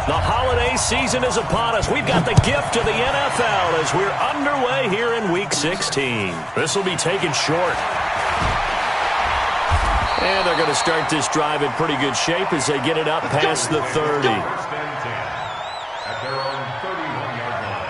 The holiday season is upon us. We've got the gift of the NFL as we're underway here in Week 16. This will be taken short. And they're going to start this drive in pretty good shape as they get it up past the 30. At their own 31-yard line.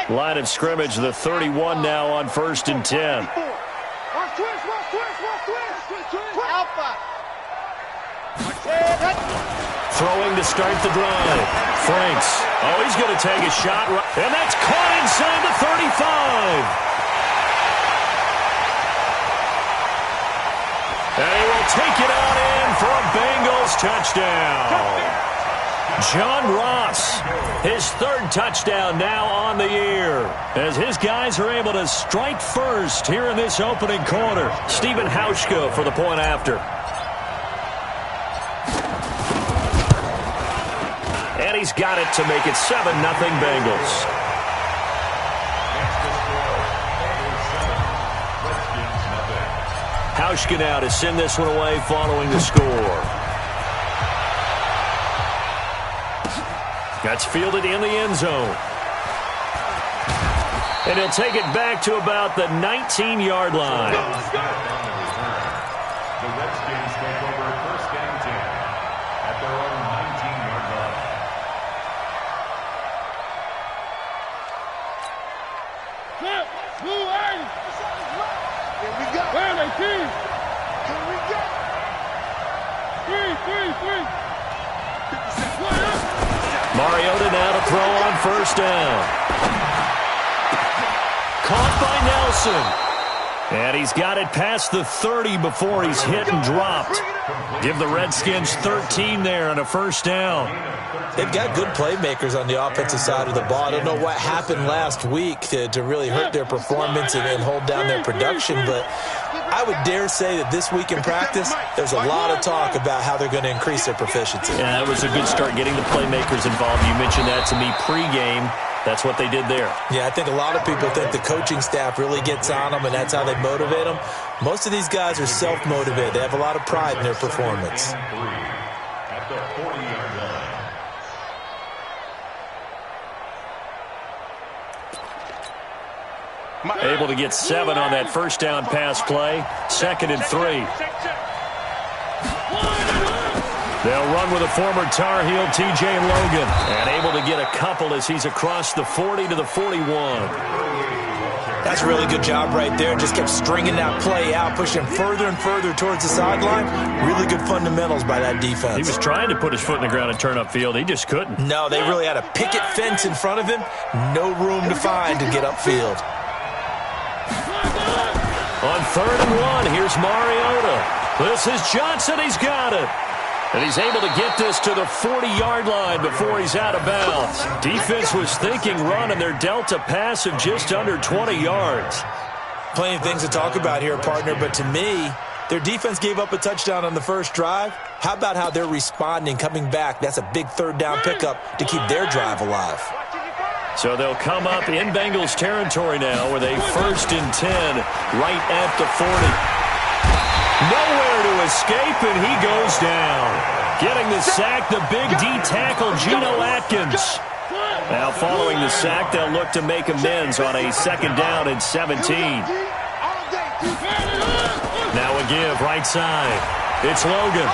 Line of scrimmage, the 31 now on 1st and 10. Throwing to start the drive. Franks. Oh, he's going to take a shot. And that's caught inside the 35. And he will take it on in for a Bengals touchdown. John Ross, his 3rd touchdown now on the year, as his guys are able to strike first here in this opening quarter. Stephen Hauschka for the point after. And he's got it to make it 7-0 Bengals. Hauschka now to send this one away following the score. That's fielded in the end zone. And he'll take it back to about the 19-yard line. The Redskins take over 1st and 10 at their own 19-yard line. Here we go. Where are they, team? Here we go. Three. Mariota now to throw on 1st down. Caught by Nelson. And he's got it past the 30 before he's hit and dropped. Give the Redskins 13 there on a 1st down. They've got good playmakers on the offensive side of the ball. I don't know what happened last week to really hurt their performance and hold down their production, but I would dare say that this week in practice, there's a lot of talk about how they're going to increase their proficiency. Yeah, that was a good start getting the playmakers involved. You mentioned that to me pregame. That's what they did there. Yeah, I think a lot of people think the coaching staff really gets on them, and that's how they motivate them. Most of these guys are self-motivated. They have a lot of pride in their performance. At the 40-yard line. Able to get 7 on that 1st down pass play. 2nd and 3. They'll run with a former Tar Heel, T.J. Logan. And able to get a couple as he's across the 40 to the 41. That's a really good job right there. Just kept stringing that play out, pushing further and further towards the sideline. Really good fundamentals by that defense. He was trying to put his foot in the ground and turn upfield. He just couldn't. No, they really had a picket fence in front of him. No room to find to get upfield. On 3rd and 1, here's Mariota. This is Johnson. He's got it. And he's able to get this to the 40-yard line before he's out of bounds. Defense was thinking run, and they're dealt a pass of just under 20 yards. Plenty of things to talk about here, partner, but to me, their defense gave up a touchdown on the 1st drive. How about how they're responding, coming back? That's a big 3rd down pickup to keep their drive alive. So they'll come up in Bengals territory now with a 1st and 10 right at the 40. Nowhere to escape, and he goes down. Getting the sack, the big D tackle, Geno Atkins. Now following the sack, they'll look to make amends on a 2nd down and 17. Now a give, right side. It's Logan.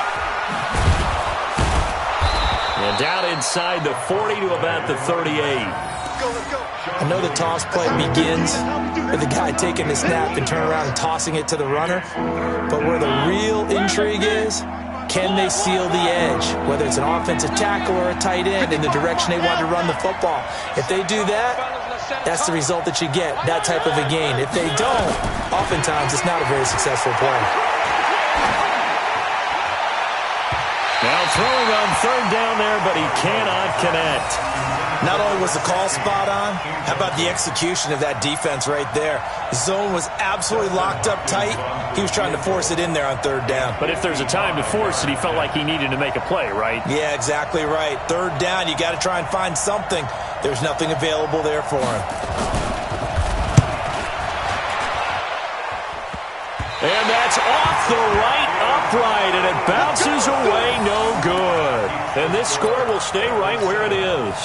And down inside the 40 to about the 38. I know the toss play begins with the guy taking the snap and turning around and tossing it to the runner. But where the real intrigue is, can they seal the edge? Whether it's an offensive tackle or a tight end in the direction they want to run the football. If they do that, that's the result that you get, that type of a gain. If they don't, oftentimes it's not a very successful play. Now throwing on 3rd down there, but he cannot connect. Not only was the call spot on, how about the execution of that defense right there? The zone was absolutely locked up tight. He was trying to force it in there on third down. But if there's a time to force it, he felt like he needed to make a play, right? Yeah, exactly right. Third down, you got to try and find something. There's nothing available there for him. And that's off the right upright, and it bounces away no good. And this score will stay right where it is.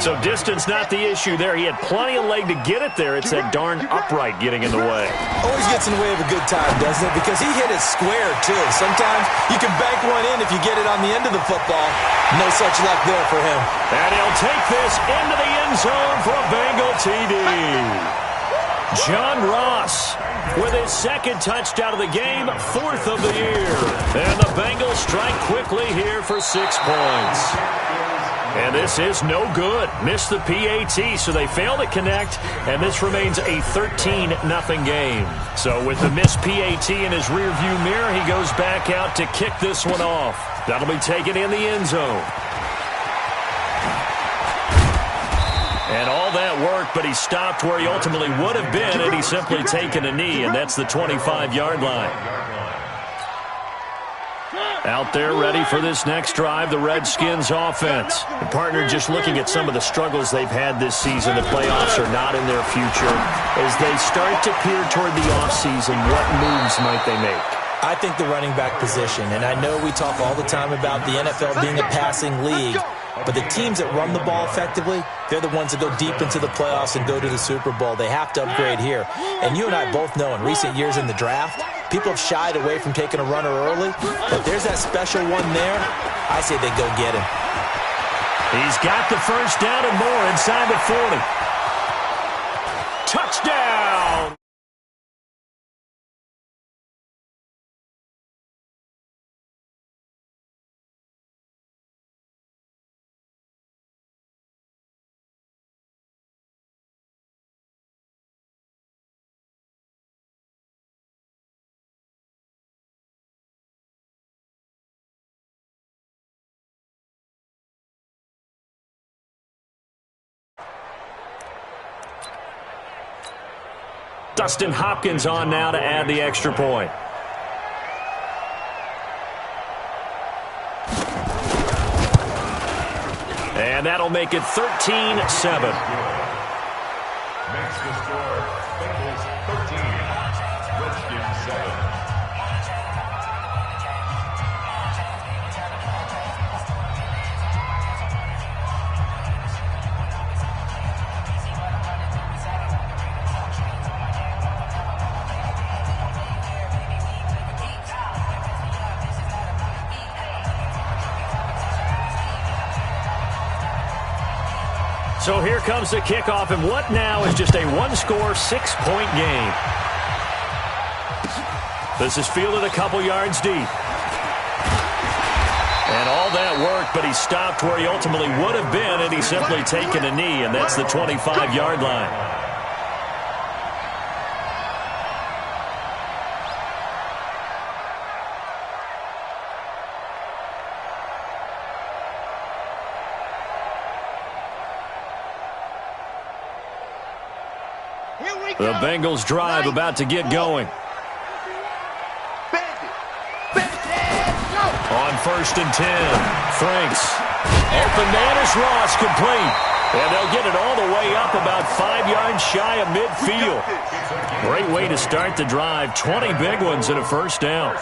So distance not the issue there. He had plenty of leg to get it there. It's that darn upright getting in the way. Always gets in the way of a good time, doesn't it? Because he hit it square, too. Sometimes you can bank one in if you get it on the end of the football. No such luck there for him. And he'll take this into the end zone for a Bengal TD. John Ross with his second touchdown of the game, fourth of the year. And the Bengals strike quickly here for 6 points. And this is no good. Missed the PAT, so they fail to connect, and this remains a 13-0 game. So with the missed PAT in his rearview mirror, he goes back out to kick this one off. That'll be taken in the end zone. And all that work, but he stopped where he ultimately would have been, and he's simply taken a knee, and that's the 25-yard line. Out there ready for this next drive, the Redskins offense. The partner just looking at some of the struggles they've had this season. The playoffs are not in their future. As they start to peer toward the offseason, what moves might they make? I think the running back position, and I know we talk all the time about the NFL being a passing league, but the teams that run the ball effectively, they're the ones that go deep into the playoffs and go to the Super Bowl. They have to upgrade here. And you and I both know in recent years in the draft, people have shied away from taking a runner early, but there's that special one there. I say they go get him. He's got the first down and more inside the 40. Touchdown! Dustin Hopkins on now to add the extra point. And that'll make it 13-7. Makes the score Bengals 13, Redskins 7. So here comes the kickoff, and what now is just a one-score, 6-point game. This is fielded a couple yards deep. And all that work, but he stopped where he ultimately would have been, and he's simply taken a knee, and that's the 25-yard line. The Bengals drive about to get going. On 1st and 10, Franks. Open man is Ross, complete. And they'll get it all the way up about 5 yards shy of midfield. Great way to start the drive. 20 big ones and a first down.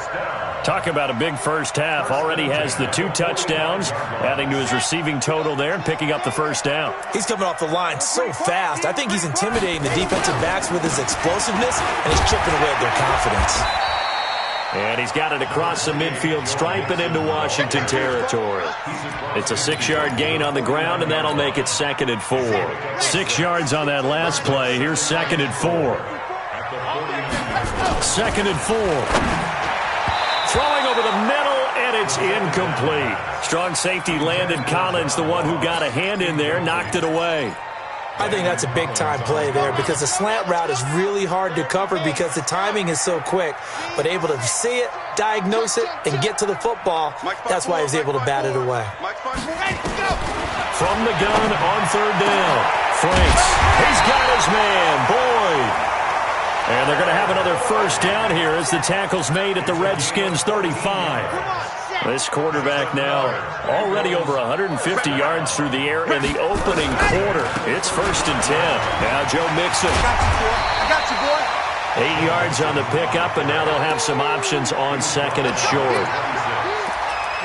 Talk about a big first half. Already has the 2 touchdowns, adding to his receiving total there and picking up the first down. He's coming off the line so fast. I think he's intimidating the defensive backs with his explosiveness, and he's chipping away at their confidence. And he's got it across the midfield stripe and into Washington territory. It's a 6-yard gain on the ground, and that'll make it 2nd and 4. 6 yards on that last play. Here's 2nd and 4. 2nd and 4. Throwing over the middle, and it's incomplete. Strong safety Landon Collins, the one who got a hand in there, knocked it away. I think that's a big-time play there because the slant route is really hard to cover because the timing is so quick. But able to see it, diagnose it, and get to the football, that's why he was able to bat it away. from the gun on third down. Franks, he's got his man, Boyd. And they're going to have another first down here as the tackle's made at the Redskins' 35. This quarterback now already over 150 yards through the air in the opening quarter. It's 1st and 10. Now Joe Mixon. I got you, boy. 8 yards on the pickup, and now they'll have some options on second and short.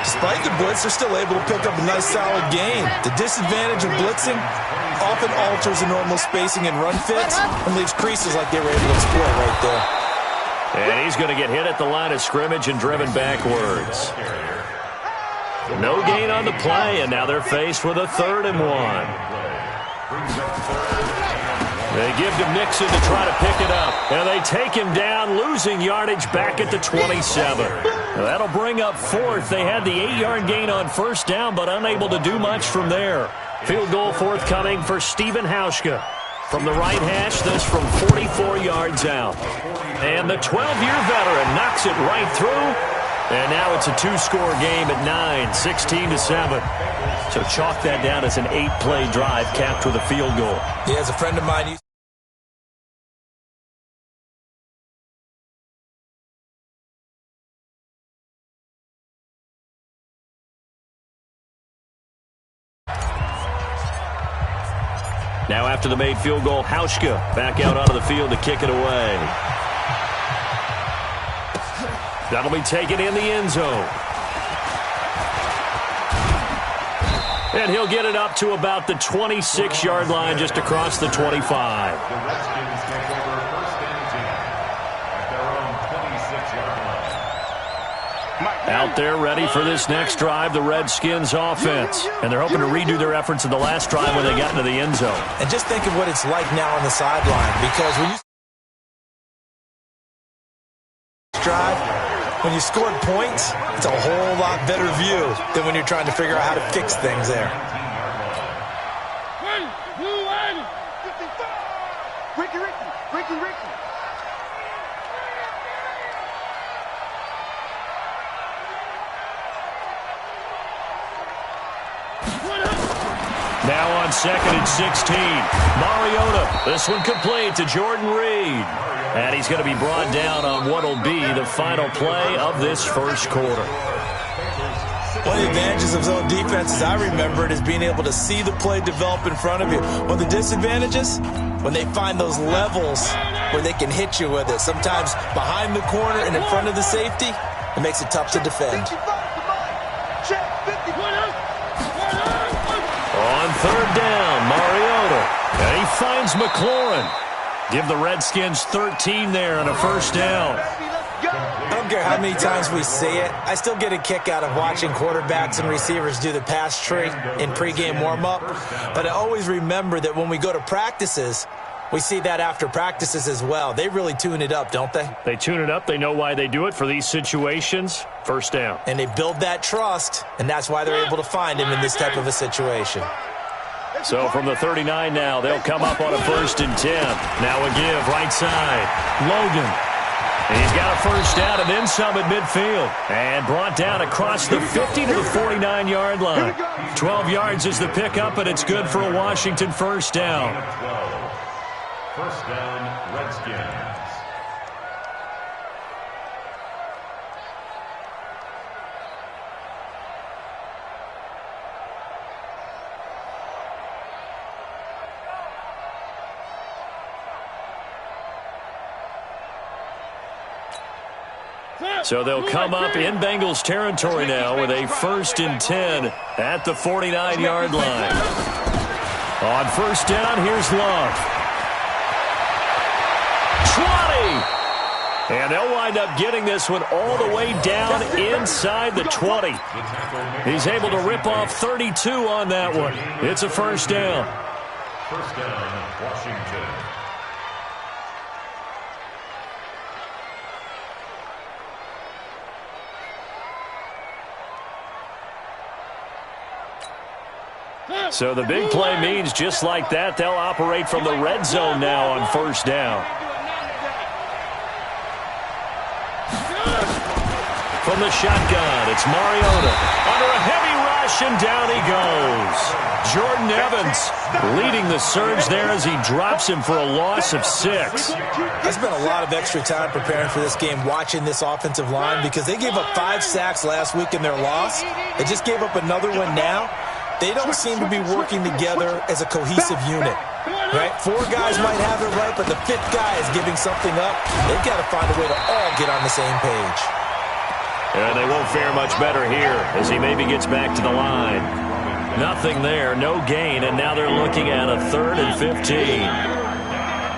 Despite the blitz, they're still able to pick up a nice, solid gain. The disadvantage of blitzing often alters the normal spacing and run fits and leaves creases like they were able to exploit right there. And he's going to get hit at the line of scrimmage and driven backwards. No gain on the play, and now they're faced with a 3rd and 1. They give to Mixon to try to pick it up, and they take him down, losing yardage back at the 27. That'll bring up 4th. They had the 8-yard gain on first down, but unable to do much from there. Field goal forthcoming for Stephen Hauschka. From the right hash, this from 44 yards out. And the 12-year veteran knocks it right through. And now it's a 2-score game at 9, 16-7. So chalk that down as an 8-play drive capped with a field goal. Yeah, as a friend of mine used Now after the made field goal, Hauschka back out onto the field to kick it away. That'll be taken in the end zone. And he'll get it up to about the 26-yard line just across the 25. The Redskins take over 1st and 10 at their own 26-yard line. Out there ready for this next drive, the Redskins offense. And they're hoping to redo their efforts in the last drive when they got into the end zone. And just think of what it's like now on the sideline, because when you scored points, it's a whole lot better view than when you're trying to figure out how to fix things there. Ricky. Now on 2nd and 16. Mariota. This one complete to Jordan Reed. And he's going to be brought down on what will be the final play of this first quarter. One of the advantages of zone defenses I remembered is being able to see the play develop in front of you. One of the disadvantages, when they find those levels where they can hit you with it, sometimes behind the corner and in front of the safety, it makes it tough to defend. On 3rd down, Mariota. And he finds McLaurin. Give the Redskins 13 there and a first down. I don't care how many times we see it. I still get a kick out of watching quarterbacks and receivers do the pass tree in pregame warm-up. But I always remember that when we go to practices, we see that after practices as well. They really tune it up, don't they? They tune it up. They know why they do it for these situations. First down. And they build that trust, and that's why they're able to find him in this type of a situation. So from the 39 now, they'll come up on a 1st and 10. Now a give right side. Logan. And he's got a first down and then some at midfield. And brought down across the 50 to the 49-yard line. 12 yards is the pickup, and it's good for a Washington first down. 12. First down, Redskins. So they'll come up in Bengals territory now with a 1st and 10 at the 49-yard line. On first down, here's Love. 20! And they'll wind up getting this one all the way down inside the 20. He's able to rip off 32 on that one. It's a first down. First down, Washington. So the big play means just like that, they'll operate from the red zone now on first down. From the shotgun, it's Mariota. Under a heavy rush, push, and down he goes. Jordan Evans leading the surge there as he drops him for a loss of 6. I spent a lot of extra time preparing for this game, watching this offensive line, because they gave up 5 sacks last week in their loss. They just gave up another one now. They don't seem to be working together as a cohesive unit. Right? 4 guys might have it right, but the 5th guy is giving something up. They've got to find a way to all get on the same page. And they won't fare much better here as he maybe gets back to the line. Nothing there, no gain, and now they're looking at a 3rd and 15.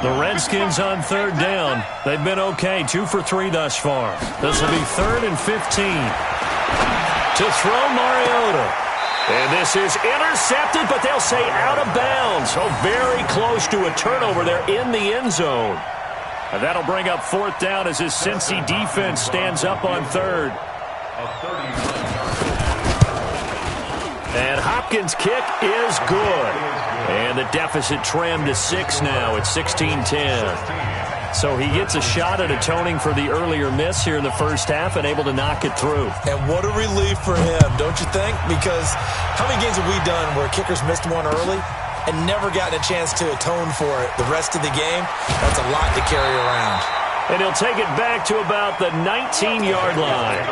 The Redskins on 3rd down. They've been okay, 2 for 3 thus far. This will be 3rd and 15. To throw Mariota. And this is intercepted, but they'll say out of bounds. Oh, very close to a turnover there in the end zone. And that'll bring up 4th down as his Cincy defense stands up on 3rd. And Hopkins' kick is good. And the deficit trimmed to 6 now. It's 16-10. So he gets a shot at atoning for the earlier miss here in the first half and able to knock it through. And what a relief for him, don't you think? Because how many games have we done where kickers missed one early and never gotten a chance to atone for it the rest of the game? That's a lot to carry around. And he'll take it back to about the 19-yard line.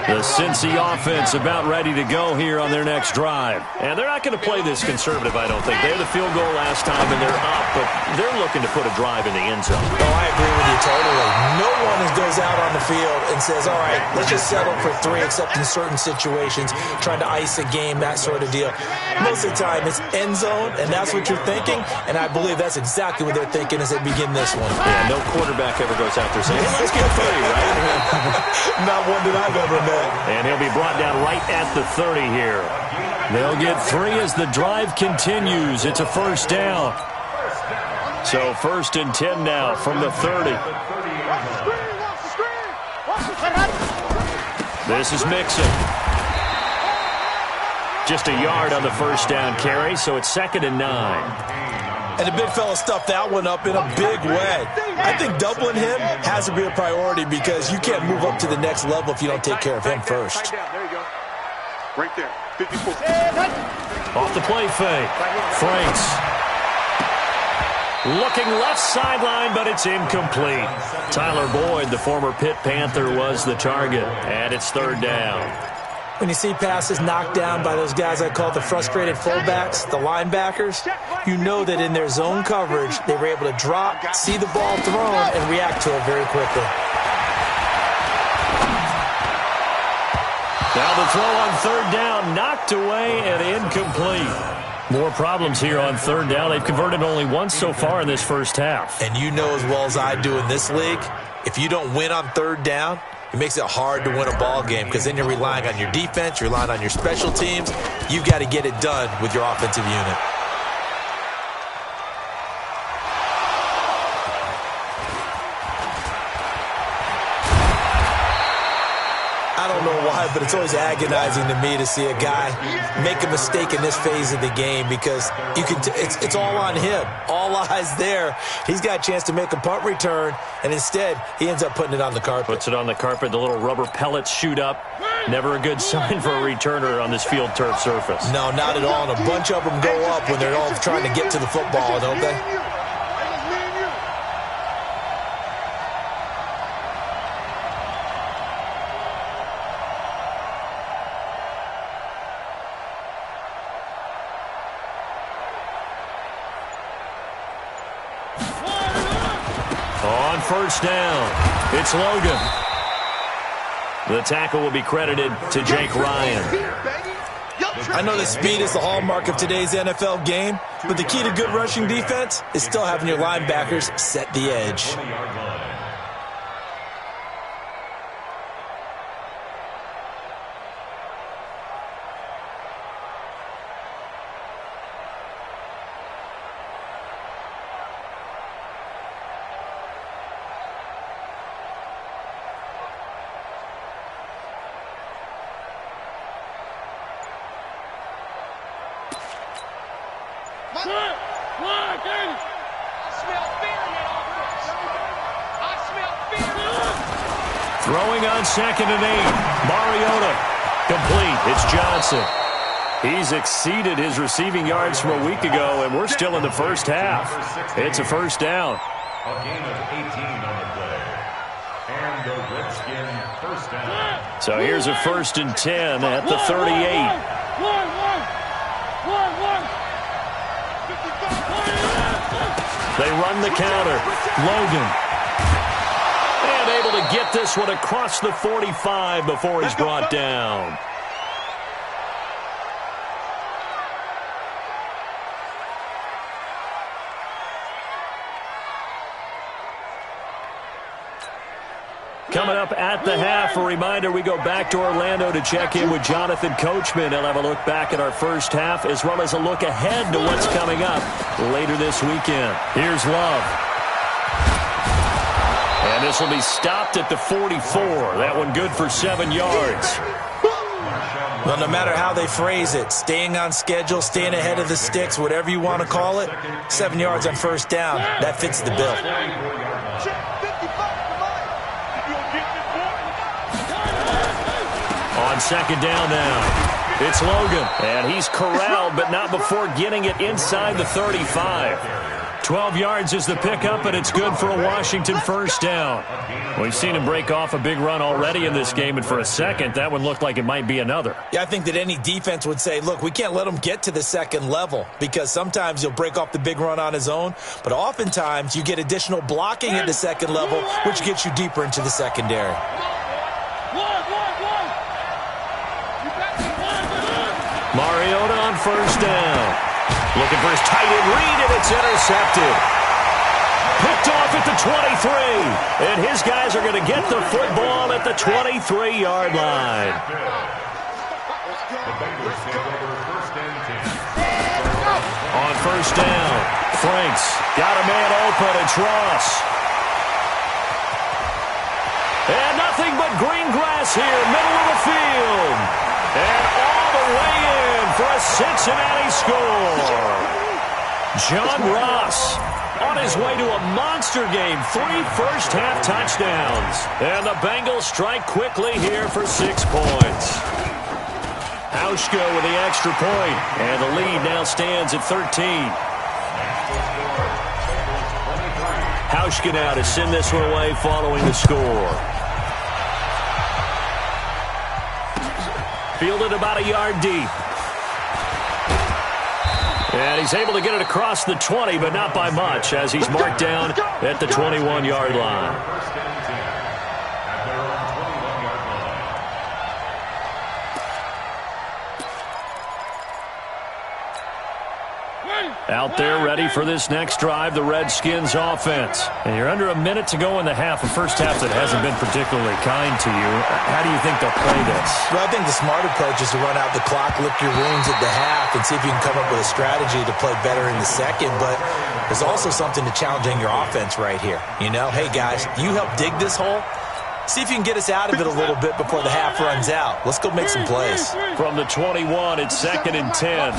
The Cincy offense about ready to go here on their next drive. And they're not going to play this conservative, I don't think. They had the field goal last time, and they're up, but they're looking to put a drive in the end zone. Oh, I agree with you totally. No one goes out on the field and says, all right, let's just settle for 3, except in certain situations, trying to ice a game, that sort of deal. Most of the time, it's end zone, and that's what you're thinking, and I believe that's exactly what they're thinking as they begin this one. Yeah, no quarterback ever goes out there saying, hey, let's get 30, right? Not one that I've ever met. And he'll be brought down right at the 30 here. They'll get 3 as the drive continues. It's a 1st down. So 1st and 10 now from the 30. This is Mixon. Just a yard on the 1st down carry, so it's 2nd and 9. And the big fella stuffed that one up in a big way. I think doubling him has to be a priority because you can't move up to the next level if you don't take care of him first. There you go. Right there. 54. Off the play fake. Franks. Looking left sideline, but it's incomplete. Tyler Boyd, the former Pitt Panther, was the target. And it's 3rd down. When you see passes knocked down by those guys I call the frustrated fullbacks, the linebackers, you know that in their zone coverage, they were able to drop, see the ball thrown, and react to it very quickly. Now the throw on 3rd down, knocked away and incomplete. More problems here on 3rd down. They've converted only once so far in this first half. And you know as well as I do in this league, if you don't win on 3rd down, it makes it hard to win a ball game because then you're relying on your defense, you're relying on your special teams. You've got to get it done with your offensive unit. I don't know why, but it's always agonizing to me to see a guy make a mistake in this phase of the game because you can. It's all on him. All eyes there. He's got a chance to make a punt return, and instead he ends up putting it on the carpet. Puts it on the carpet. The little rubber pellets shoot up. Never a good sign for a returner on this field turf surface. No, not at all. And a bunch of them go up when they're all trying to get to the football, don't they? On 1st down, it's Logan. The tackle will be credited to Jake Ryan. I know that speed is the hallmark of today's NFL game, but the key to good rushing defense is still having your linebackers set the edge. Throwing on 2nd and 8. Mariota Complete. It's Johnson. He's exceeded his receiving yards from a week ago, and we're still in the first half. It's a first down. A gain of 18 on the play. And the Redskin first down. So here's a 1st and 10 at the 38. They run the counter. Logan. And able to get this one across the 45 before he's brought down. Coming up at the half, a reminder, we go back to Orlando to check in with Jonathan Coachman. He'll have a look back at our first half as well as a look ahead to what's coming up later this weekend. Here's Love. And this will be stopped at the 44. That one good for 7 yards. Well, no matter how they phrase it, staying on schedule, staying ahead of the sticks, whatever you want to call it, 7 yards on first down, that fits the bill. On second down now, it's Logan, and he's corralled, but not before getting it inside the 35. 12 yards is the pickup, and it's good for a Washington first down. We've seen him break off a big run already in this game, and for a second, that one looked like it might be another. Yeah, I think that any defense would say, look, we can't let him get to the second level because sometimes he'll break off the big run on his own, but oftentimes you get additional blocking at the second level, which gets you deeper into the secondary. Mariota on first down. Looking for his tight end read, and it's intercepted. Picked off at the 23. And his guys are going to get the football at the 23-yard line. On first down, Franks got a man open. It's Ross. And nothing but green grass here, middle of the field. And all the way in for a Cincinnati score. John Ross on his way to a monster game. 3 first-half touchdowns. And the Bengals strike quickly here for 6 points. Hauschka with the extra point. And the lead now stands at 13. Hauschka now to send this one away following the score. Fielded about a yard deep. And he's able to get it across the 20, but not by much, as he's marked down at the 21-yard line. Out there ready for this next drive, the Redskins offense. And you're under a minute to go in the half, a first half that hasn't been particularly kind to you. How do you think they'll play this? Well, I think the smart approach is to run out the clock, lick your wounds at the half, and see if you can come up with a strategy to play better in the second. But there's also something to challenging your offense right here. You know, hey, guys, you help dig this hole. See if you can get us out of it a little bit before the half runs out. Let's go make some plays. From the 21, it's 2nd and 10.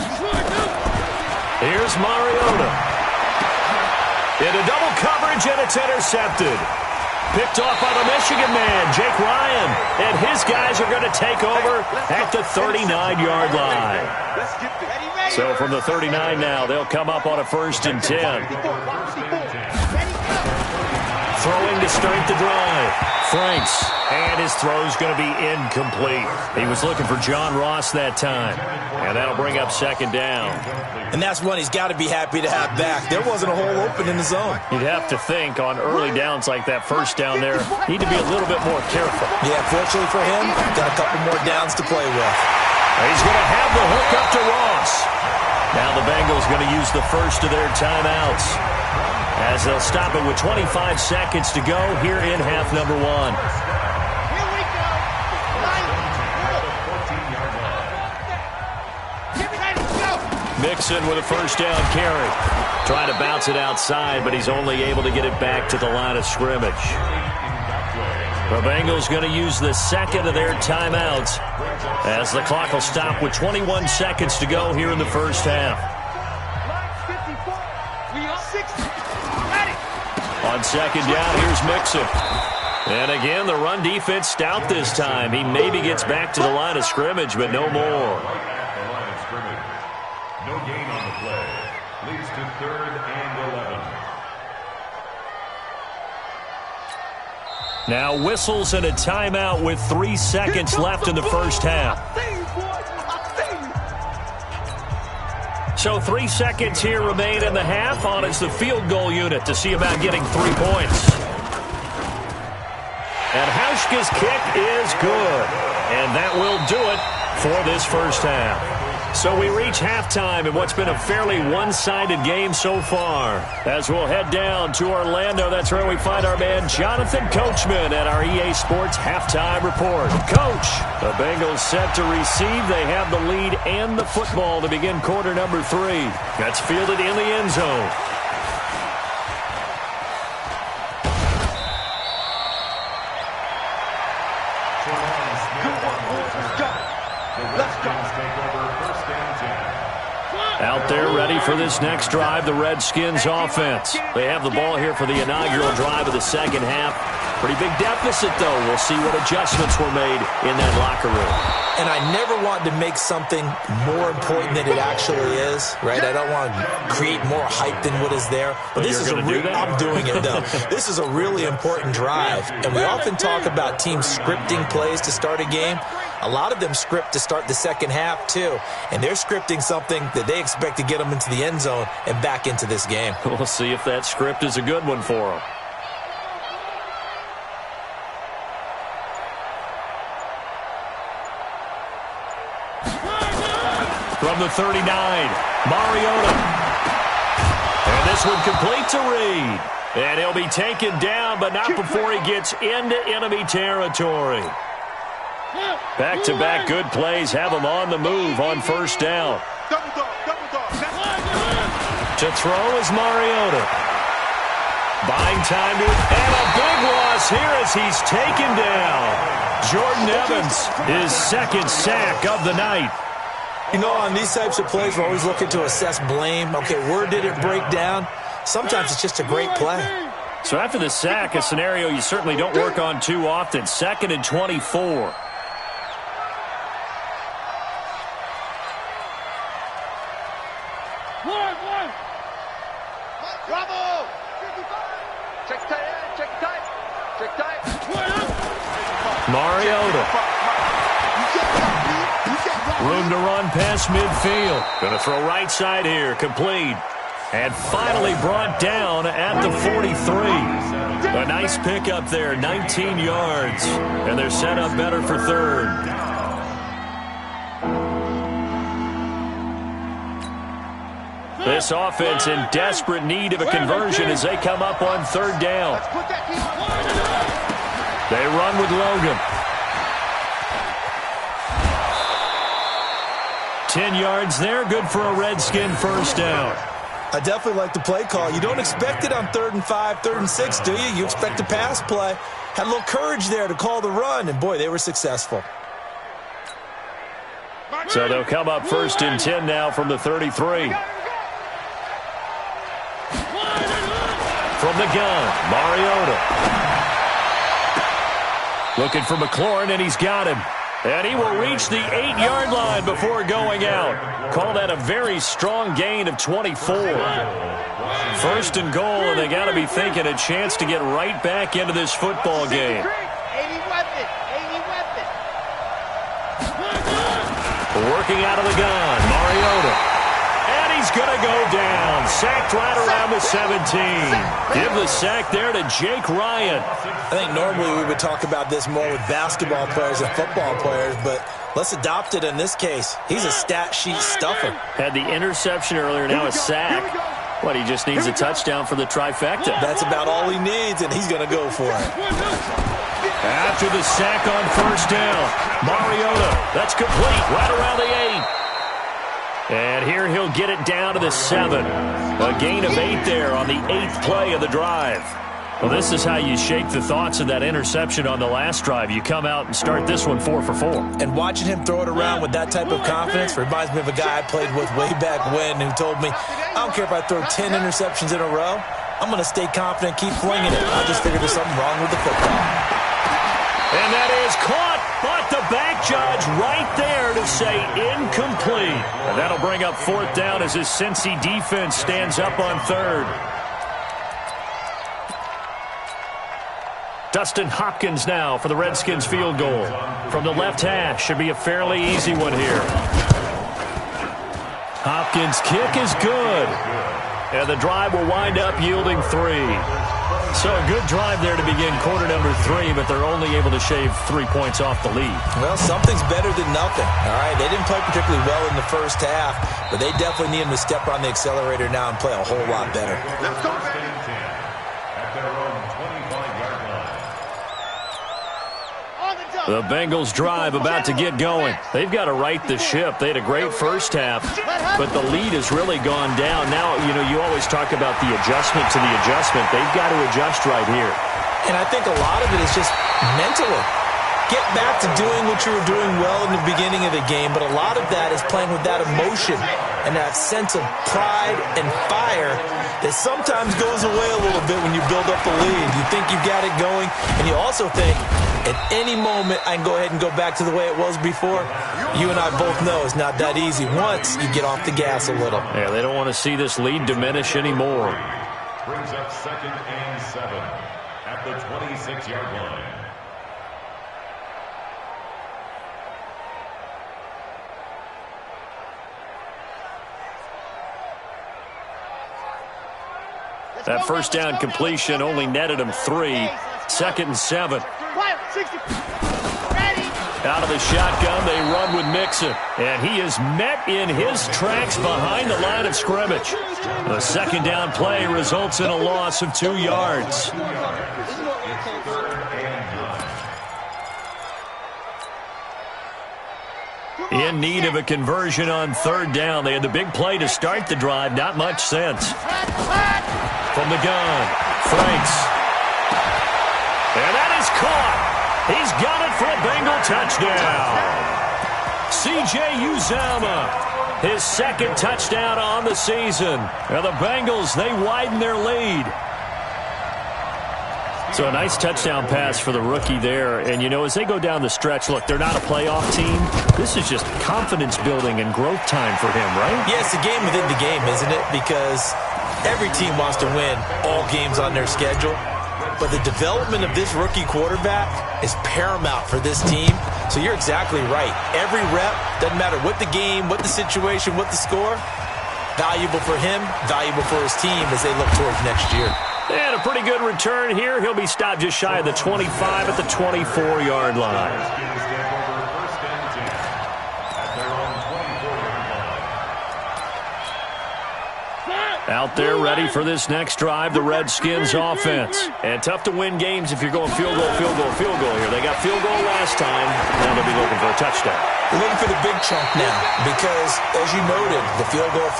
Here's Mariota. Into double coverage, and it's intercepted. Picked off by the Michigan man, Jake Ryan. And his guys are going to take over at the 39-yard line. So from the 39 now, they'll come up on a 1st and 10. Throwing to start the drive. Franks. And his throw's going to be incomplete. He was looking for John Ross that time. And that'll bring up 2nd down. And that's one he's got to be happy to have back. There wasn't a hole open in the zone. You'd have to think on early downs like that first down there, need to be a little bit more careful. Yeah, fortunately for him, got a couple more downs to play with. He's going to have the hook up to Ross. Now the Bengals going to use the first of their timeouts, as they'll stop it with 25 seconds to go here in half number 1. Mixon with a first down carry. Trying to bounce it outside, but he's only able to get it back to the line of scrimmage. The Bengals going to use the second of their timeouts, as the clock will stop with 21 seconds to go here in the first half. On second down, here's Mixon. And again, the run defense stout this time. He maybe gets back to the line of scrimmage, but no more. Right at the line of scrimmage. No gain on the play. Leads to 3rd and 11. Now whistles and a timeout with 3 seconds left in the first half. So 3 seconds here remain in the half. On is the field goal unit to see about getting 3 points. And Hauschka's kick is good. And that will do it for this first half. So we reach halftime in what's been a fairly one-sided game so far. As we'll head down to Orlando, that's where we find our man Jonathan Coachman at our EA Sports Halftime Report. Coach, the Bengals set to receive. They have the lead and the football to begin quarter number 3. That's fielded in the end zone. Out there ready for this next drive, the Redskins offense. They have the ball here for the inaugural drive of the second half. Pretty big deficit, though. We'll see what adjustments were made in that locker room. And I never want to make something more important than it actually is, right? I don't want to create more hype than what is there. But this is I'm doing it, though. This is a really important drive. And we often talk about teams scripting plays to start a game. A lot of them script to start the second half, too. And they're scripting something that they expect to get them into the end zone and back into this game. We'll see if that script is a good one for them. From the 39, Mariota. And this one complete to Reed. And he'll be taken down, but not before he gets into enemy territory. Back-to-back good plays have him on the move on first down. To throw is Mariota. Buying time to it, and a big loss here as he's taken down. Jordan Evans, his second sack of the night. You know, on these types of plays, we're always looking to assess blame. Okay, where did it break down? Sometimes it's just a great play. So after the sack, a scenario you certainly don't work on too often. 2nd and 24. Bravo! Check tight. Mariota. Room to run past midfield. Going to throw right side here. Complete. And finally brought down at the 43. A nice pickup there. 19 yards. And they're set up better for 3rd. This offense in desperate need of a conversion as they come up on 3rd down. They run with Logan. 10 yards there, good for a Redskin first down. I definitely like the play call. You don't expect it on 3rd and 5, 3rd and 6, do you? You expect a pass play. Had a little courage there to call the run, and boy, they were successful. So they'll come up 1st and 10 now from the 33. From the gun, Mariota. Looking for McLaurin, and he's got him. And he will reach the 8-yard line before going out. Call that a very strong gain of 24. 1st and goal, and they got to be thinking a chance to get right back into this football game. 80 weapon. Working out of the gun, Mariota. And he's going to go down. Sacked right around the 17. Give the sack there to Jake Ryan. I think normally we would talk about this more with basketball players and football players, but let's adopt it in this case. He's a stat sheet stuffer. Had the interception earlier, now a sack. What, he just needs a touchdown for the trifecta. That's about all he needs, and he's going to go for it. After the sack on 1st down, Mariota, that's complete, right around the 8. And here he'll get it down to the 7. A gain of 8 there on the 8th play of the drive. Well, this is how you shake the thoughts of that interception on the last drive. You come out and start this one 4 for 4. And watching him throw it around with that type of confidence reminds me of a guy I played with way back when who told me, I don't care if I throw 10 interceptions in a row. I'm going to stay confident, keep flinging it. I just figured there's something wrong with the football. And that is caught, but the back judge right there to say incomplete. And that'll bring up 4th down as his Cincy defense stands up on 3rd. Dustin Hopkins now for the Redskins field goal. From the left hash, should be a fairly easy one here. Hopkins' kick is good. And the drive will wind up yielding 3. So a good drive there to begin quarter number 3, but they're only able to shave 3 points off the lead. Well, something's better than nothing. All right, they didn't play particularly well in the first half, but they definitely need them to step on the accelerator now and play a whole lot better. Let's go, The Bengals drive about to get going. They've got to right the ship. They had a great first half, but the lead has really gone down. Now, you always talk about the adjustment to the adjustment. They've got to adjust right here. And I think a lot of it is just mentally. Get back to doing what you were doing well in the beginning of the game, but a lot of that is playing with that emotion and that sense of pride and fire that sometimes goes away a little bit when you build up the lead. You think you've got it going, and you also think, at any moment, I can go ahead and go back to the way it was before. You and I both know it's not that easy once you get off the gas a little. Yeah, they don't want to see this lead diminish anymore. Brings up 2nd and 7 at the 26-yard line. That first down completion only netted him 3. 2nd and 7. Out of the shotgun, they run with Mixon. And he is met in his tracks behind the line of scrimmage. The 2nd down play results in a loss of 2 yards. In need of a conversion on 3rd down. They had the big play to start the drive. Not much sense. From the gun, Franks. And that is caught. He's got it for a Bengal touchdown. C.J. Uzomah, his 2nd touchdown on the season. And the Bengals, they widen their lead. So a nice touchdown pass for the rookie there. And, as they go down the stretch, look, they're not a playoff team. This is just confidence building and growth time for him, right? Yeah, it's a game within the game, isn't it? Because every team wants to win all games on their schedule. But the development of this rookie quarterback is paramount for this team. So you're exactly right. Every rep, doesn't matter what the game, what the situation, what the score, valuable for him, valuable for his team as they look towards next year. And a pretty good return here. He'll be stopped just shy of the 25 at the 24-yard line. Out there ready for this next drive, the Redskins offense. And tough to win games if you're going field goal, field goal, field goal here. They got field goal last time. Now they'll be looking for a touchdown. They're looking for the big chunk now because, as you noted, the field goal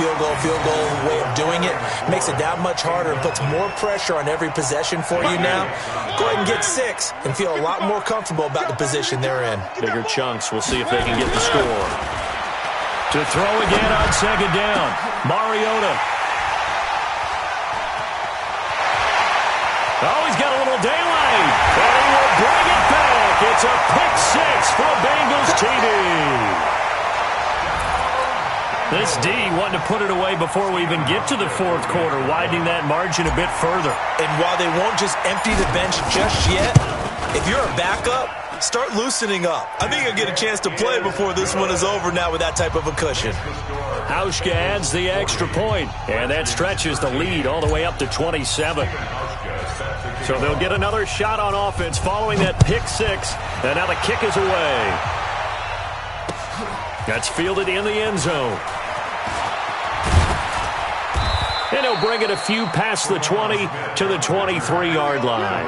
way of doing it makes it that much harder and puts more pressure on every possession for you now. Go ahead and get 6 and feel a lot more comfortable about the position they're in. Bigger chunks. We'll see if they can get the score. To throw again on 2nd down, Mariota. Oh, he's got a little daylight, and he will bring it back. It's a pick 6 for a Bengals TD. This D wanting to put it away before we even get to the 4th quarter, widening that margin a bit further. And while they won't just empty the bench just yet, if you're a backup, start loosening up. I think you'll get a chance to play before this one is over now with that type of a cushion. Hauschka adds the extra point, and that stretches the lead all the way up to 27. So they'll get another shot on offense following that pick 6, and now the kick is away. That's fielded in the end zone. And he'll bring it a few past the 20 to the 23-yard line.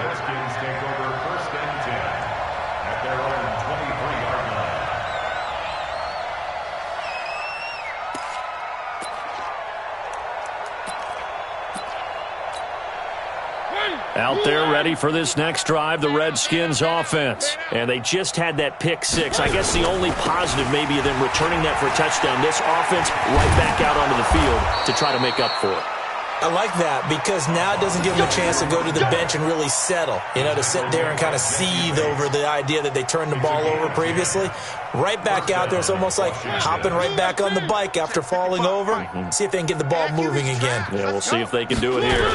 Out there ready for this next drive, the Redskins offense. And they just had that pick 6. I guess the only positive maybe of them returning that for a touchdown. This offense right back out onto the field to try to make up for it. I like that because now it doesn't give him a chance to go to the bench and really settle, to sit there and kind of seethe over the idea that they turned the ball over previously. Right back out there, it's almost like hopping right back on the bike after falling over. See if they can get the ball moving again. Yeah, we'll see if they can do it here.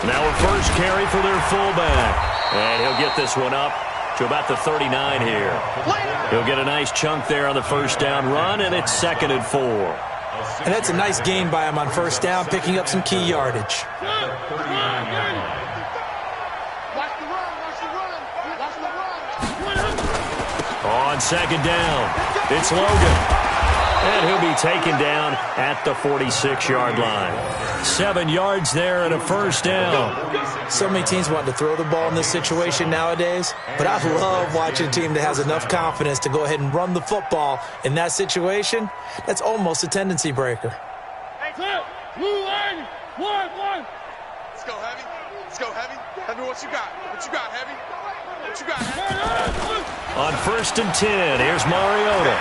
Now a first carry for their fullback. And he'll get this one up to about the 39 here. He'll get a nice chunk there on the first down run, and it's 2nd and 4. And that's a nice gain by him on first down, picking up some key yardage. On 2nd down, it's Logan. And he'll be taken down at the 46-yard line. 7 yards there and a first down. So many teams want to throw the ball in this situation nowadays, but I love watching a team that has enough confidence to go ahead and run the football in that situation. That's almost a tendency breaker. Blue line, 1-1. Let's go, Heavy. Let's go, Heavy. Heavy, what you got? What you got, Heavy? What you got, Heavy? On 1st and 10, here's Mariota.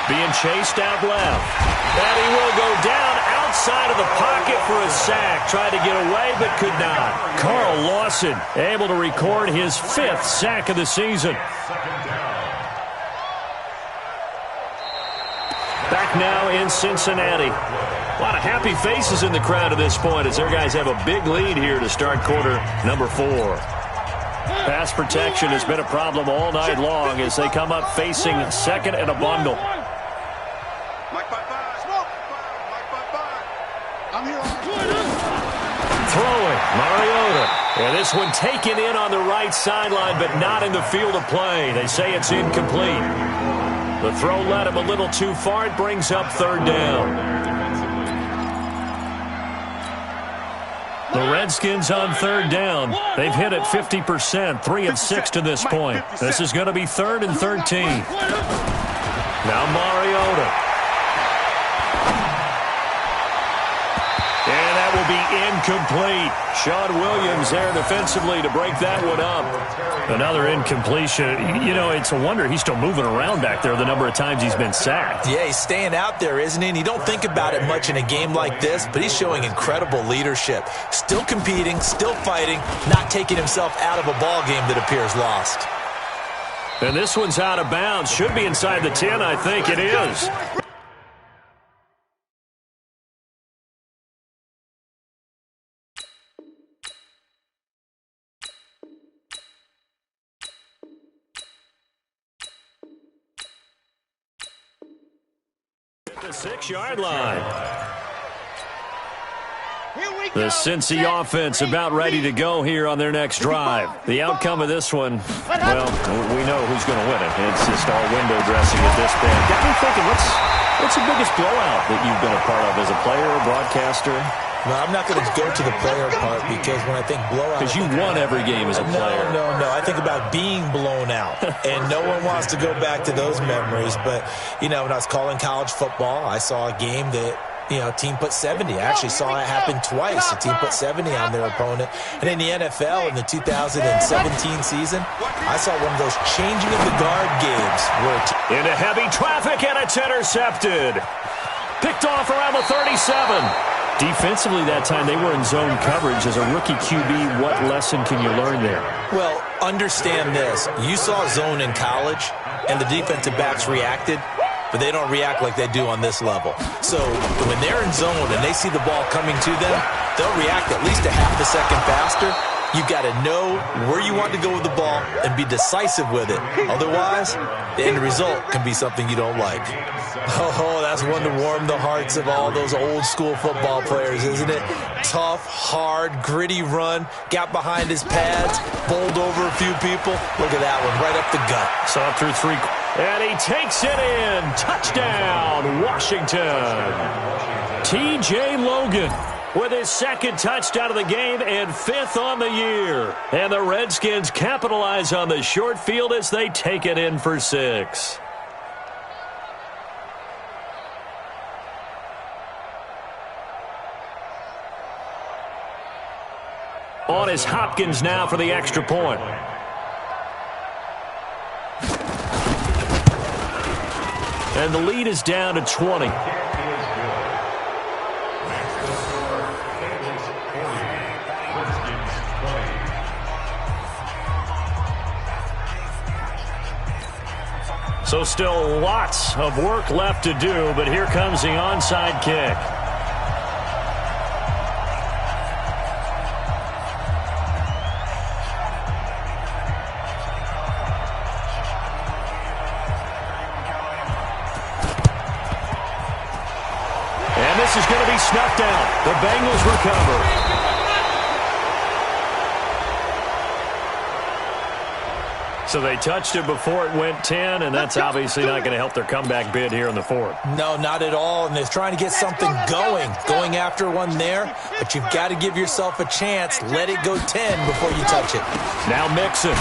Being chased out left. And he will go down outside of the pocket for a sack. Tried to get away, but could not. Carl Lawson able to record his 5th sack of the season. Back now in Cincinnati. A lot of happy faces in the crowd at this point as their guys have a big lead here to start quarter number 4. Pass protection has been a problem all night long as they come up facing 2nd and a bundle. Throwing, Mariota. And this one taken in on the right sideline, but not in the field of play. They say it's incomplete. The throw led him a little too far. It brings up 3rd down. The Redskins on 3rd down. They've hit it 50%, 3 of 6 to this point. This is going to be 3rd and 13. Now Mariota. And that will be incomplete. Sean Williams there defensively to break that one up. Another incompletion. It's a wonder he's still moving around back there the number of times he's been sacked. Yeah, he's staying out there, isn't he? And you don't think about it much in a game like this, but he's showing incredible leadership. Still competing, still fighting, not taking himself out of a ball game that appears lost. And this one's out of bounds. Should be inside the 10, I think it is. The 6-yard line. The Cincy offense about ready to go here on their next drive. The outcome of this one, well, we know who's going to win it. It's just all window dressing at this point. Got me thinking, what's the biggest blowout that you've been a part of as a player or broadcaster? No, I'm not going to go to the player part because when I think blowout... Because you won every game as a player. No. I think about being blown out. And no one wants to go back to those memories. But, when I was calling college football, I saw a game that, a team put 70. I actually saw it happen twice. A team put 70 on their opponent. And in the NFL, in the 2017 season, I saw one of those changing of the guard games. Into heavy traffic, and it's intercepted. Picked off around the 37. Defensively that time, they were in zone coverage. As a rookie QB, what lesson can you learn there? Well, understand this. You saw zone in college, and the defensive backs reacted, but they don't react like they do on this level. So when they're in zone and they see the ball coming to them, they'll react at least a half a second faster. You've got to know where you want to go with the ball and be decisive with it. Otherwise, the end result can be something you don't like. Oh, that's one to warm the hearts of all those old-school football players, isn't it? Tough, hard, gritty run, got behind his pads, bowled over a few people. Look at that one, right up the gut. Saw it through 3. And he takes it in. Touchdown, Washington. T.J. Logan with his 2nd touchdown of the game and 5th on the year. And the Redskins capitalize on the short field as they take it in for 6. On is Hopkins now for the extra point. And the lead is down to 20. So still lots of work left to do, but here comes the onside kick. And this is going to be snuffed out. The Bengals recover. So they touched it before it went 10, and that's obviously not going to help their comeback bid here in the fourth. No, not at all, and they're trying to get something going after one there, but you've got to give yourself a chance. Let it go 10 before you touch it. Now Mixon.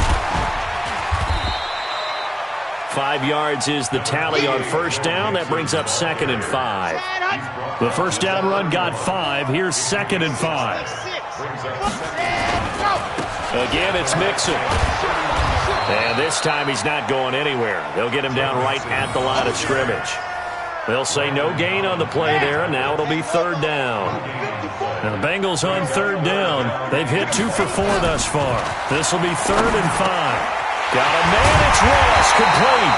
5 yards is the tally on first down. That brings up 2nd and 5. The first down run got 5. Here's 2nd and 5. Again, it's Mixon. And this time he's not going anywhere. They'll get him down right at the line of scrimmage. They'll say no gain on the play there, and now it'll be 3rd down. Now the Bengals on 3rd down. They've hit 2 for 4 thus far. This will be 3rd and 5. Got a man, it's Ross, complete.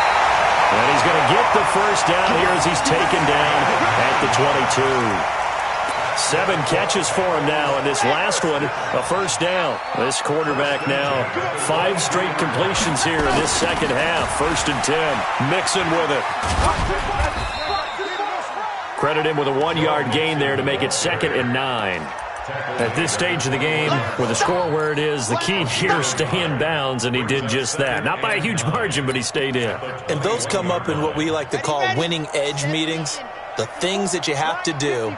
And he's going to get the first down here as he's taken down at the 22. 7 catches for him now, and this last one, a first down. This quarterback now, 5 straight completions here in this second half. 1st and 10. Mixon with it. Credit him with a 1-yard gain there to make it 2nd and 9. At this stage of the game, with the score where it is, the key here is stay in bounds, and he did just that. Not by a huge margin, but he stayed in. And those come up in what we like to call winning edge meetings. The things that you have to do.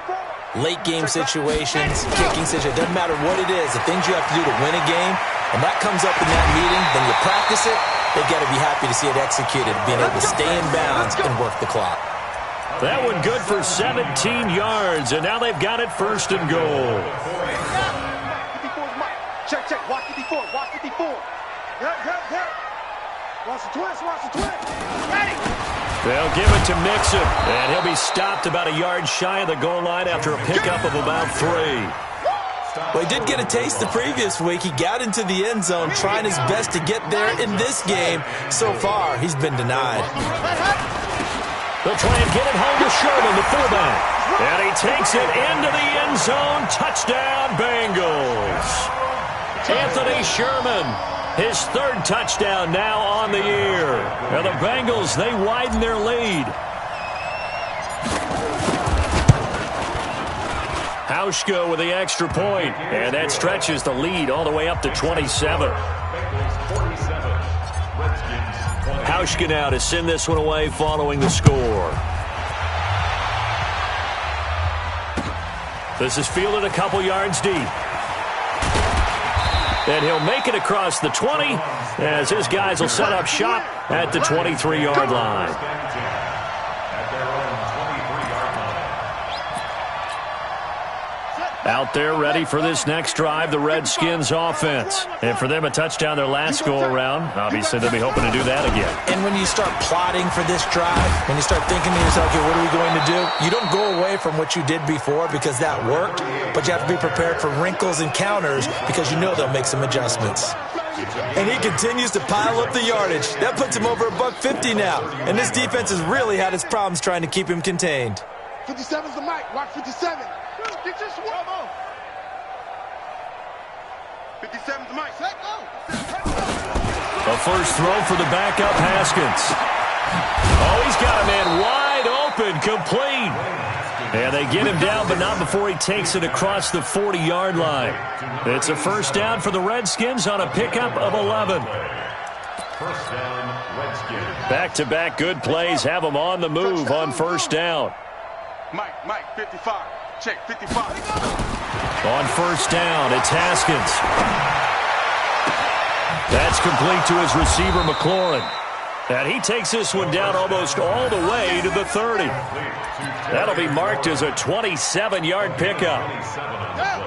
Late game situations, kicking situations, doesn't matter what it is, the things you have to do to win a game, and that comes up in that meeting, then you practice it, they've got to be happy to see it executed, being able to stay in bounds and work the clock. That one good for 17 yards, and now they've got it 1st and goal. Check, watch 54, watch 54. Watch the twist. Ready. They'll give it to Mixon, and he'll be stopped about a yard shy of the goal line after a pickup of about 3. Well, he did get a taste the previous week. He got into the end zone trying his best to get there in this game. So far, he's been denied. They'll try and get it home to Sherman, the fullback. And he takes it into the end zone. Touchdown, Bengals. Anthony Sherman. His 3rd touchdown now on the year. And the Bengals, they widen their lead. Hauschka with the extra point, and that stretches the lead all the way up to 27. Hauschka now to send this one away following the score. This is fielded a couple yards deep. And he'll make it across the 20 as his guys will set up shop at the 23-yard line. Out there ready for this next drive, the Redskins offense. And for them, a touchdown their last go-around. Obviously, they'll be hoping to do that again. And when you start plotting for this drive, when you start thinking to yourself, okay, what are we going to do? You don't go away from what you did before because that worked, but you have to be prepared for wrinkles and counters because you know they'll make some adjustments. And he continues to pile up the yardage. That puts him over $150 now. And this defense has really had its problems trying to keep him contained. 57's the mic. Watch 57. Get your swim on. 57's the mic. Let go. A first throw for the backup Haskins. Oh, he's got a man wide open, complete. And they get him down, but not before he takes it across the 40-yard line. It's a first down for the Redskins on a pickup of 11. First down, Redskins. Back-to-back good plays have them on the move on first down. Mike, 55. Check, 55. On first down, it's Haskins. That's complete to his receiver, McLaurin. And he takes this one down almost all the way to the 30. That'll be marked as a 27-yard pickup.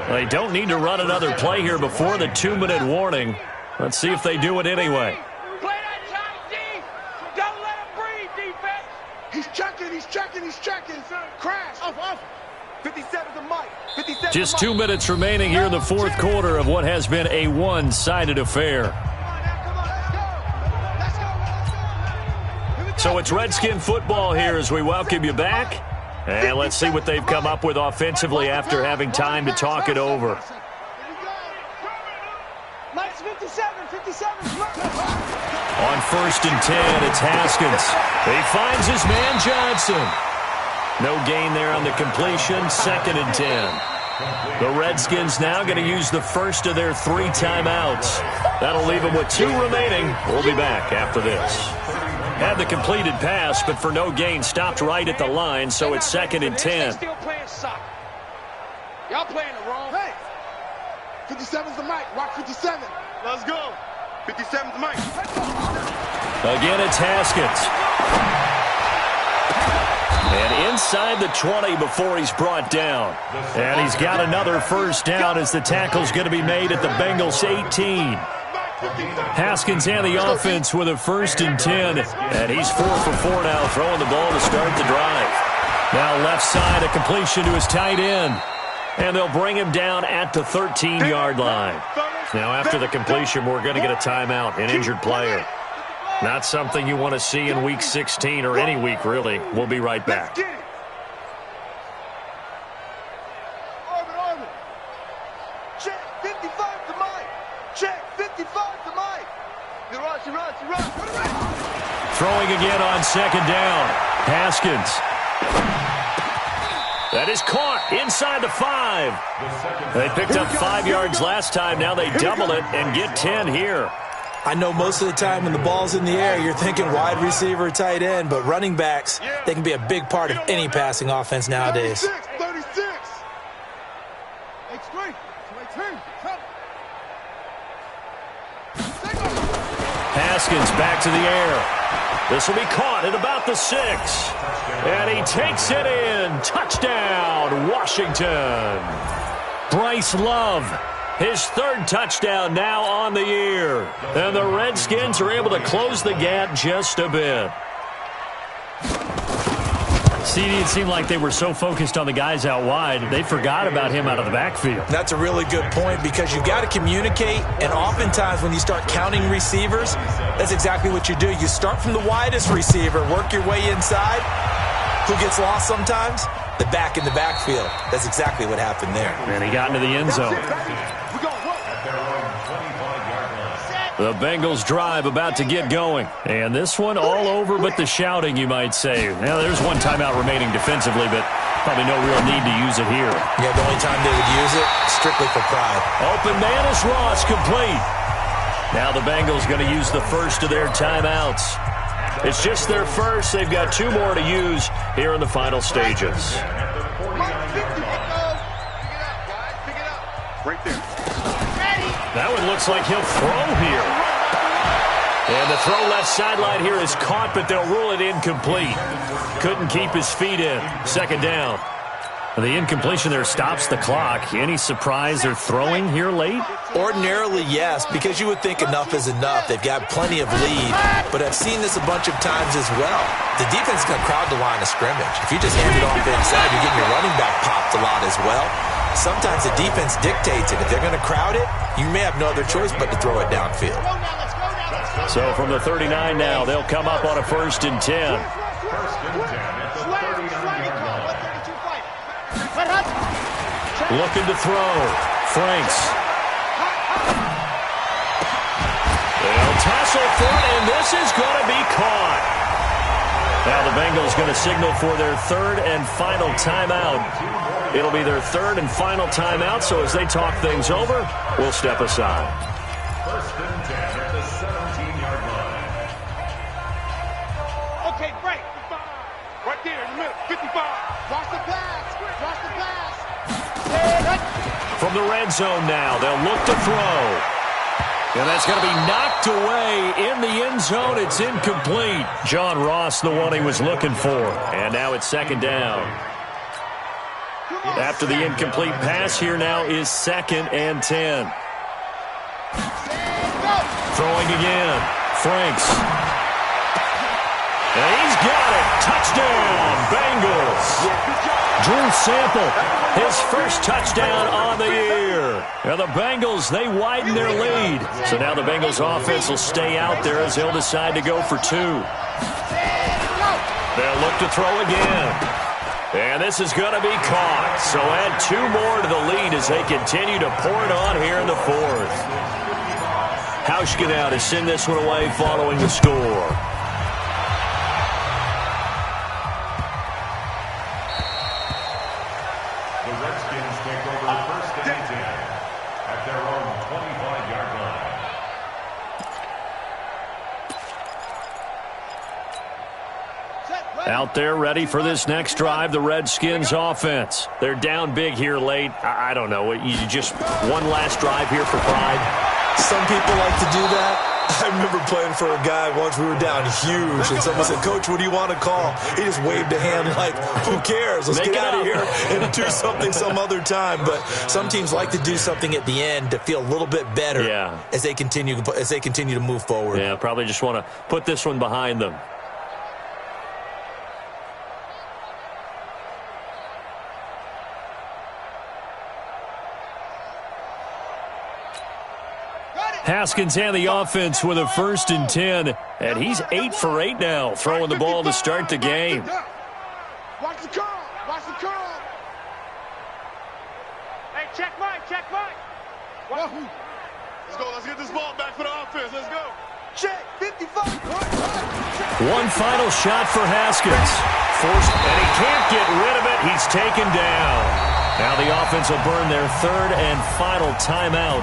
They don't need to run another play here before the 2-minute warning. Let's see if they do it anyway. Play that tight, D. Don't let him breathe, defense. He's checking. Crash. Off. 57's the mic. 57's Just 2 minutes remaining here in the fourth quarter of what has been a one-sided affair. So it's Redskin football here as we welcome you back. And let's see what they've come up with offensively after having time to talk it over. On 1st and 10, it's Haskins. He finds his man Johnson. No gain there on the completion. 2nd and 10. The Redskins now going to use the first of their 3 timeouts. That'll leave them with 2 remaining. We'll be back after this. Had the completed pass, but for no gain, stopped right at the line, so it's 2nd and 10. Y'all playing the wrong. Hey, 57's the mic. Rock 57. Let's go. 57's the mic. Again, it's Haskins. And inside the 20 before he's brought down. And he's got another first down as the tackle's going to be made at the Bengals 18. Haskins and the offense with a 1st and 10. And he's 4 for 4 now, throwing the ball to start the drive. Now left side, a completion to his tight end. And they'll bring him down at the 13-yard line. Now after the completion, we're going to get a timeout, an injured player. Not something you want to see in Week 16 or any week, really. We'll be right back. Check 55 to Mike. Check 55 to Mike. You run. Throwing again on 2nd down. Haskins. That is caught inside the 5. They picked up 5 yards last time. Now they double it and get 10 here. I know most of the time when the ball's in the air, you're thinking wide receiver, tight end, but running backs, they can be a big part of any passing offense nowadays. 36. X3. Haskins back to the air. This will be caught at about the 6. And he takes it in. Touchdown, Washington. Bryce Love, his 3rd touchdown now on the year. And the Redskins are able to close the gap just a bit. CD, it seemed like they were so focused on the guys out wide, they forgot about him out of the backfield. That's a really good point because you've got to communicate, and oftentimes when you start counting receivers, that's exactly what you do. You start from the widest receiver, work your way inside. Who gets lost sometimes? The back in the backfield. That's exactly what happened there. And he got into the end zone. The Bengals drive about to get going. And this one all over but the shouting, you might say. Now, there's 1 timeout remaining defensively, but probably no real need to use it here. Yeah, the only time they would use it, strictly for pride. Open man is Ross, complete. Now the Bengals going to use the first of their timeouts. It's just their first. They've got 2 more to use here in the final stages. Right there. That one looks like he'll throw here. And the throw left sideline here is caught, but they'll rule it incomplete. Couldn't keep his feet in. 2nd down. The incompletion there stops the clock. Any surprise they're throwing here late? Ordinarily, yes, because you would think enough is enough. They've got plenty of lead, but I've seen this a bunch of times as well. The defense can crowd the line of scrimmage. If you just hand it off inside, you're getting your running back popped a lot as well. Sometimes the defense dictates it. If they're going to crowd it, you may have no other choice but to throw it downfield. So from the 39 now, they'll come up on a 1st and 10. 1st and 10 at the 39-yard line. Looking to throw. Franks. They'll tassel front, and this is going to be caught. Now the Bengals going to signal for their 3rd and final timeout. It'll be their 3rd and final timeout, so as they talk things over, we'll step aside. 1st and 10 at the 17-yard line. Okay, break. Right there in the middle. 55. Watch the pass. Watch the pass. From the red zone now, they'll look to throw. And that's going to be knocked away in the end zone. It's incomplete. John Ross, the one he was looking for. And now it's 2nd down. After the incomplete pass, here now is 2nd and 10. Throwing again. Franks. And he's got it. Touchdown, Bengals. Drew Sample, his first touchdown on the year. Now the Bengals, they widen their lead. So now the Bengals offense will stay out there as they'll decide to go for 2. They'll look to throw again. And this is going to be caught. So add 2 more to the lead as they continue to pour it on here in the 4th. Hauschka now to send this one away following the score. The Redskins take over 1st and 10 at their own 25-yard line. Out there ready for this next drive, the Redskins offense. They're down big here late. I don't know. You just one last drive here for pride? Some people like to do that. I remember playing for a guy once. We were down huge, and someone said, "Coach, what do you want to call?" He just waved a hand like, "Who cares? Let's get out of here and do something some other time." But some teams like to do something at the end to feel a little bit better as they continue to move forward. Yeah, probably just want to put this one behind them. Haskins and the offense with a 1st and 10. And he's 8 for 8 now, throwing the ball to start the game. Watch the curl. Watch the curl. Hey, check Mike. Check Mike. Let's go. Let's get this ball back for the offense. Let's go. Check. 55. One final shot for Haskins. Forced, and he can't get rid of it. He's taken down. Now the offense will burn their 3rd and final timeout.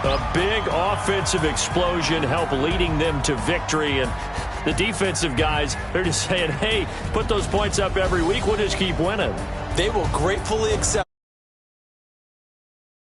A big offensive explosion helped leading them to victory. And the defensive guys, they're just saying, hey, put those points up every week. We'll just keep winning. They will gratefully accept